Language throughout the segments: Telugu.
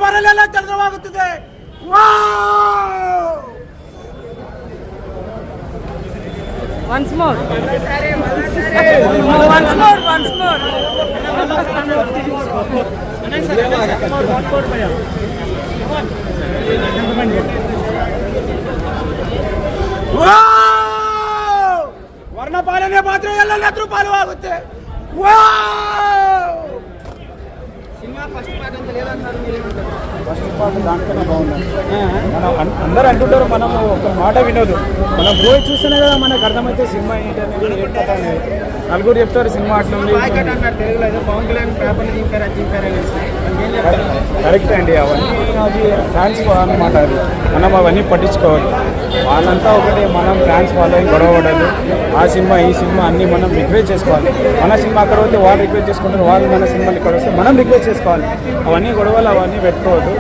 ಪಾರಲ್ಲೆಲ್ಲ ಚಂದ್ರವಾಗುತ್ತದೆ. Once more. ವರ್ಣಪಾಲನೆ ಮಾತ್ರ ಎಲ್ಲೆಲ್ಲರೂ ಪಾಲುವಾಗುತ್ತೆ. సినిమా ఫస్ట్ పార్ట్ అంత లేదన్నారు, మీరేమంటారు? ఫస్ట్ పార్ట్ దాంట్లోనే బాగుంది. మనం అందరూ అంటుంటారు, మనం ఒక మాట వినోదు. మనం పోయి చూస్తేనే కదా మనకు అర్థమైతే సినిమా ఏంటనేది ఏం కథ అనేది. నలుగురు చెప్తారు సినిమా అట్లా ఉంది. తెలుగులో ఏదో పవన్ కళ్యాణ్ పేపర్లు చింపారు కరెక్ట్ అండి. అవన్నీ అది ఫ్యాన్స్ అన్నమాట. అది మనం అవన్నీ పట్టించుకోవాలి. వాళ్ళంతా ఒకటే, మనం ఫ్యాన్స్ వాళ్ళని గొడవ పడాలి. ఆ సినిమా ఈ సినిమా అన్నీ మనం రిక్వెస్ట్ చేసుకోవాలి. మన సినిమా అక్కడ పోతే వాళ్ళు రిక్వెస్ట్ చేసుకుంటారు, వాళ్ళు మన సినిమాలు ఇక్కడ వస్తే మనం రిక్వెస్ట్ చేసుకోవాలి. అవన్నీ గొడవలు అవన్నీ పెట్టుకోవద్దు.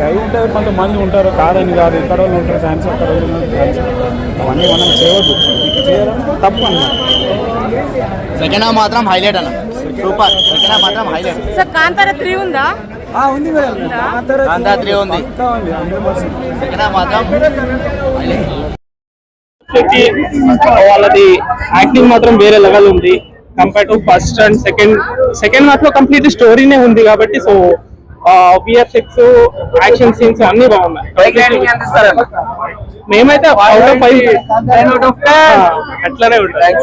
అవి ఉంటారు, కొంతమంది ఉంటారు, కాదని కాదు. ఇక్కడ వాళ్ళు ఉంటారు ఫ్యాన్స్, అక్కడ వాళ్ళు ఉంటారు ఫ్యాన్స్. అవన్నీ మనం చేయవద్దు, చేయడం తప్పు అన్నమాట. సెకండ్ హాఫ్ మాత్రం హైలైట్ అన్న, సూపర్. సెకండ్ హాఫ్ మాత్రం హైలైట్. సార్ కాంతార 3 ఉందా? ఉంది మేడం, కాంతార 3 ఉంది. సెకండ్ హాఫ్ మాత్రం హైలైట్. వాళ్ళది యాక్టింగ్ మాత్రం వేరే లెవెల్ ఉంది compare to first and second మాత్రం కంప్లీట్ స్టోరీనే ఉంది కాబట్టి. సో విఎఫ్ఎక్స్, యాక్షన్ సీన్స్ అన్ని బాగున్నాయి. మేమైతే అట్లానే ఉంటాయి.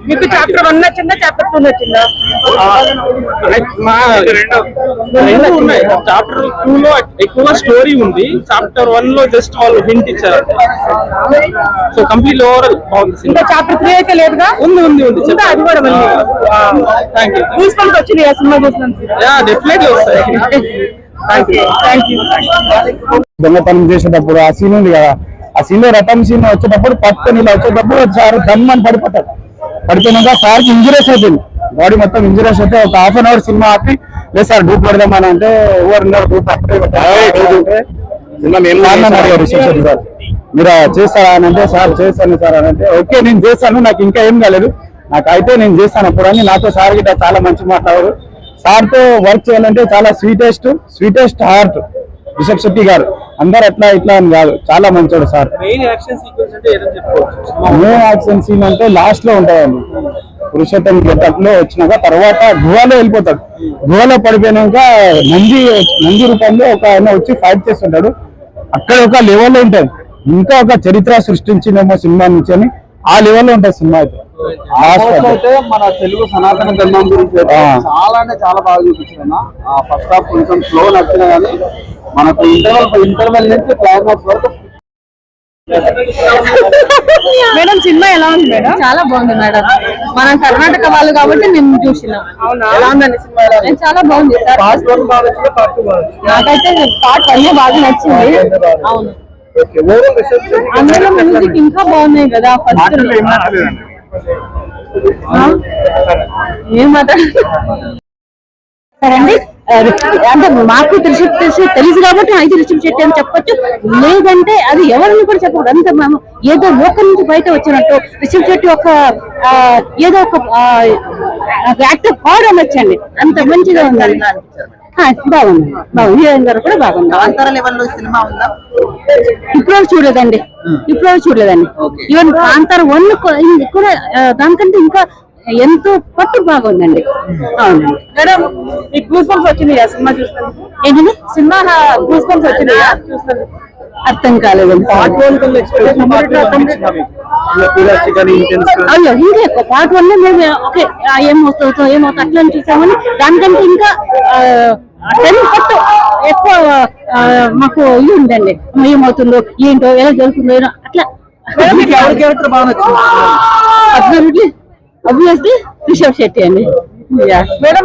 మీకు చాప్టర్ 1 నచ్చిందా, చాప్టర్ 2 నచ్చిందా? రెండు ఉన్నాయి. చాప్టర్ 2 లో ఎక్కువ స్టోరీ ఉంది, చాప్టర్ 1 లో జస్ట్ వాళ్ళు హింట్ ఇచ్చారు. సో కంప్లీట్ ఓవరాల్ బాగుంది. ఇంకా చాప్టర్ 3 అయితే లేదుగా? ఉంది. అది కూడా మళ్ళీ థ్యాంక్ యూ. గూస్బంప్స్ వచ్చింది ఆ సినిమా చూసినందుకు. డెఫినెట్లీ వస్తాయి. దొంగతనం చేసేటప్పుడు ఆ సీన్ ఉంది కదా, ఆ సీన్ లో రథం సీన్ వచ్చేటప్పుడు పట్టుకొని ఇలా వచ్చేటప్పుడు సార్ దమ్మని పడిపోతాడు. పడిపోయినాక సార్కి ఇంజురీస్ అవుతుంది, బాడీ మొత్తం ఇంజురీస్ అయితే ఒక హాఫ్ అన్ అవర్ సినిమా ఆపి లేదు సార్ డూప్ పెడదామని అంటే ఎవరున్నారు డూప్ రిసెప్షన్ సార్ మీరు చేస్తారా అని అంటే సార్ చేస్తాను సార్ అని అంటే ఓకే నేను చేస్తాను, నాకు ఇంకా ఏం కాలేదు, నాకు అయితే నేను చేస్తాను అప్పుడు అని నాతో సార్ గిట్ట చాలా మంచి మాట్లాడారు. సార్ తో వర్క్ చేయాలంటే చాలా స్వీటెస్ట్ హార్ట్ రిషబ్ శెట్టి గారు. అందరు ఇట్లా అని కాదు, చాలా మంచోడు సార్. మెయిన్ యాక్షన్ సీక్వెన్స్ అంటే లాస్ట్ లో ఉంటాయండి. పురుషోత్తం గెటప్ లో వచ్చినాక తర్వాత గుహలో వెళ్ళిపోతాడు. గుహలో పడిపోయినాక నంది రూపంలో ఒక ఆయన వచ్చి ఫైట్ చేస్తుంటాడు. అక్కడ ఒక లెవెల్లో ఉంటుంది, ఇంకా ఒక చరిత్ర సృష్టించిందేమో సినిమా నుంచి అని ఆ లెవెల్లో ఉంటుంది సినిమా అయితే. అయితే మన తెలుగు సనాతన ధర్మం గురించి చాలా అంటే చాలా బాగా చూపించారు. ఫస్ట్ హాఫ్ కొంచెం స్లో నచ్చిన కానీ మనకు ఇంటర్వెల్ నుంచి క్లైమాక్స్ వరకు. మేడం సినిమా ఎలా ఉంది మేడం? చాలా బాగుంది మేడం, మనం కర్ణాటక వాళ్ళు కాబట్టి మేము చూసినాం. ఎలా ఉందండి సినిమా? చాలా బాగుంది సార్. పార్ట్ 1 బాగా నచ్చింది, పార్ట్ 2 బాగా నచ్చింది. నాకైతే పార్ట్ 1 బాగా నచ్చింది. అవును, అందులో మ్యూజిక్ ఇంకా బాగున్నాయి కదా. ఫస్ట్ ఏం మాట్లాడండి అంటే మాకు తెలుసు కాబట్టి అయితే రిషబ్ శెట్టి అని చెప్పొచ్చు, లేదంటే అది ఎవరిని కూడా చెప్పకూడదు. అంత మేము ఏదో లోకల్ నుంచి బయట వచ్చినట్టు రిషబ్ శెట్టి ఒక ఏదో ఒక యాక్టర్ పాడడం వచ్చండి, అంత మంచిగా ఉందండి. బాగుంది హీరోయిన్ గారు కూడా బాగుంది. ఇప్పుడు చూడలేదండి, ఈవెన్ కాంతార 1 కూడా దానికంటే ఇంకా ఎంతో పట్టు బాగుందండి. అవునండి మేడం మీకు గూస్బంప్స్ వచ్చినాయా సినిమా చూస్తాను? ఏంటండి సినిమా గూస్బంప్స్ వచ్చినాయా చూస్తాను? అర్థం కాలేదండి. అయ్యో ఇంకా ఎక్కువ పార్ట్ 1 మేము ఓకే ఏమవుతుందో అట్లా చూసామని దానికంటే ఇంకా 10 పట్టు ఎక్కువ మాకు ఇది ఉందండి. ఏమవుతుందో ఏంటో ఎలా జరుగుతుందో అట్లా. అబ్వియస్లీ రిషబ్ శెట్టి అండి. మేడం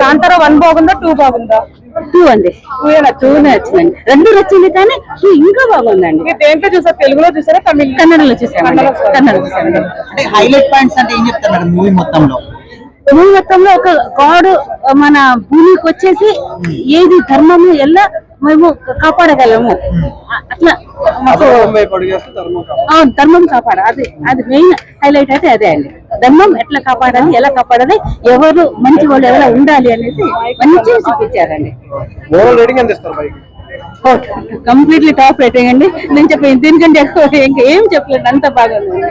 కాంతార 1 బాగుందా 2 బాగుందా? 2 అండి. 2 నచ్చిందండి. 2 నచ్చింది కానీ 2 ఇంకా బాగుందండి. మీరు దేంట్లో చూసారు? తెలుగులో చూసారా, కన్నడలో చూసాను. హైలైట్ పాయింట్స్ అంటే ఏం చెప్తారు మేడం మూవీ మొత్తంలో? ఒక గాడ్ మన భూమికి వచ్చేసి ఏది ధర్మము ఎలా మేము కాపాడగలము, అట్లా ధర్మం కాపాడాలి. అది మెయిన్ హైలైట్ అయితే అదే అండి. ధర్మం ఎట్లా కాపాడాలి, ఎలా కాపాడాలి, ఎవరు మంచి వాళ్ళు ఎలా ఉండాలి అనేసి మంచిగా చూపించారండి. కంప్లీట్లీ టాప్ రేటింగ్ అండి. నేను చెప్పాను దీనికంటే ఎక్కువ ఇంకా ఏం చెప్పలేదు, అంత బాగుంది.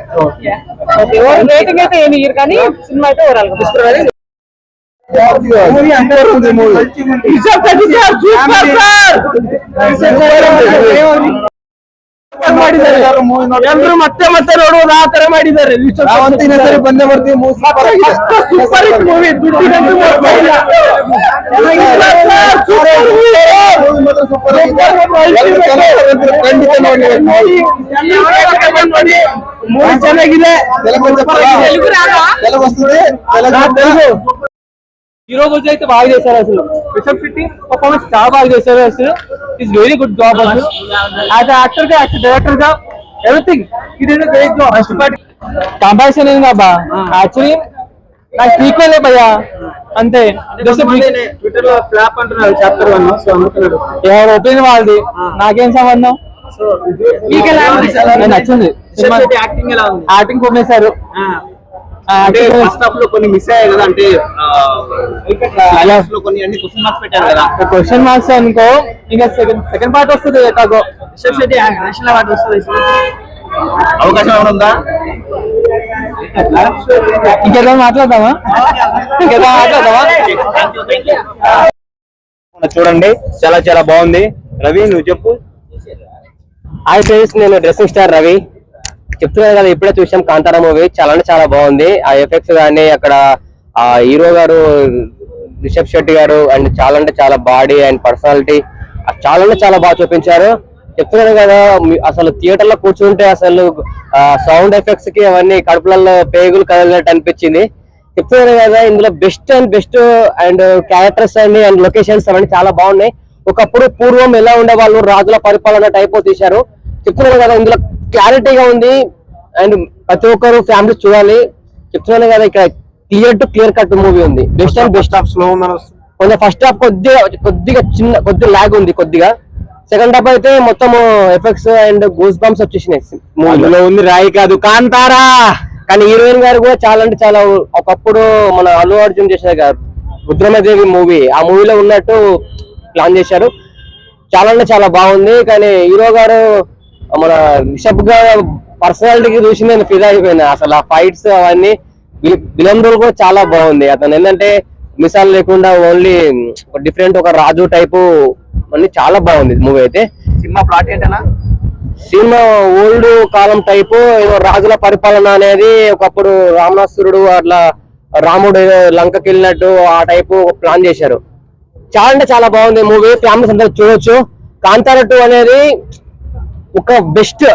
రేటింగ్ అయితే ఏమి ఇయ్యరు కానీ సినిమా అయితే ఓవరాల్ ಎಲ್ರು ಮತ್ತೆ ಮತ್ತೆ ನೋಡುವುದು ಆ ತರ ಮಾಡಿದ್ದಾರೆ. ಬಂದೇ ಬರ್ತೀವಿ ಸೂಪರ್ ಹಿಟ್ ಮೂವಿ, ದುಡ್ಡಿನಂತೂ ಮೂವಿ ಚೆನ್ನಾಗಿದೆ. తెలుగు వస్తుంది, తెలుగు హీరో గురించి అయితే బాగా చేశారు. అసలు రిషబ్ శెట్టి పర్ఫార్మెన్స్ చాలా బాగా చేశారు. అసలు ఇట్స్ వెరీ గుడ్ జాబ్. అసలు యాజ్ యాక్టర్ గా, యాజ్ డైరెక్టర్ గా, everything it is great job. First part comparison ఏంది అబ్బా, యాక్చువల్లీ నాకు ఈక్వల్ భయ్యా అంతే. ట్విట్టర్ లో ఫ్లాప్ అంటున్నారు చాప్టర్ 1. సో అనుకున్నాడు ఎవరు ఒపీనియన్ వాళ్ళది, నాకేం సంబంధం. నాకు నచ్చింది యాక్టింగ్ ఎలా ఉంది? యాక్టింగ్ కొట్టేశారు. ఫస్ట్ హాఫ్ లో కొన్ని మిస్ అయ్యాయి కదా, అంటే లో కొన్ని అన్ని క్వశ్చన్ మార్క్స్ పెట్టారు కదా. క్వశ్చన్ మార్క్స్ అనుకో, ఇంకా సెకండ్ పార్ట్ వస్తుంది ఎట్లాగో. రిషబ్ శెట్టి నేషనల్ అవార్డు వస్తుంది, అవకాశం ఏమైనా ఉందా? ఇంకేదో మాట్లాడదామా? చూడండి, చాలా చాలా బాగుంది. రవి నువ్వు చెప్పు. హాయ్ ఫ్రెండ్స్, నేను డ్రెస్సింగ్ స్టార్ రవి. చెప్తున్నాను కదా, ఇప్పుడే చూసాం కాంతారా మూవీ. చాలా అంటే చాలా బాగుంది. ఆ ఎఫెక్ట్స్ కానీ, అక్కడ ఆ హీరో గారు రిషబ్ శెట్టి గారు అండ్ చాలా అంటే చాలా బాడీ అండ్ పర్సనాలిటీ చాలా అంటే చాలా బాగా చూపించారు. చెప్తున్నాను కదా, అసలు థియేటర్ లో కూర్చుంటే అసలు సౌండ్ ఎఫెక్ట్స్ కి అవన్నీ కడుపులలో పేగులు కదిలినట్టు అనిపించింది. చెప్తున్నాను కదా, ఇందులో best and characters and locations అవన్నీ చాలా బాగున్నాయి. ఒకప్పుడు పూర్వం ఎలా ఉండేవాళ్ళు, రాజుల పరిపాలన టైప్ తీశారు. చెప్తున్నాను కదా, ఇందులో క్లారిటీగా ఉంది అండ్ ప్రతి ఒక్కరు ఫ్యామిలీ చూడాలి. చెప్తున్నాను కదా, ఇక్కడ క్లియర్ కట్ మూవీ ఉంది. Best and best. కొంచెం ఫస్ట్ హాఫ్ కొద్దిగా ల్యాగ్ ఉంది కొద్దిగా. సెకండ్ హాఫ్ అయితే మొత్తం ఎఫెక్ట్స్ అండ్ గూస్ బంప్స్ వచ్చేసినాయి. మూవీలో ఉంది రాయి కాదు కాంతారా. కానీ హీరోయిన్ గారు కూడా చాలా అంటే చాలా, ఒకప్పుడు మన అల్లు అర్జున్ చేసిన రుద్రమదేవి మూవీ, ఆ మూవీలో ఉన్నట్టు ప్లాన్ చేశారు. చాలా అంటే చాలా బాగుంది. కానీ హీరో గారు మన రిషబ్ గారు పర్సనాలిటీకి చూసి నేను ఫిదా అయిపోయినా. అసలు ఆ ఫైట్స్ అవన్నీ, విలన్ రోల్ కూడా చాలా బాగుంది. అతను ఏంటంటే మిసాల్ లేకుండా ఓన్లీ డిఫరెంట్ ఒక రాజు టైపు అన్ని చాలా బాగుంది మూవీ అయితే. సినిమా ప్లాట్ ఏంటన్నా? సినిమా ఓల్డ్ కాలం టైపు, ఏదో రాజుల పరిపాలన అనేది. ఒకప్పుడు రావణాసురుడు అట్లా రాముడు లంకకి వెళ్ళినట్టు ఆ టైపు ప్లాన్ చేశారు. చాలా అంటే చాలా బాగుంది మూవీ. ఫ్యామిలీస్ అందరూ చూడొచ్చు. కాంతారా 2 అనేది ఒక బెస్ట్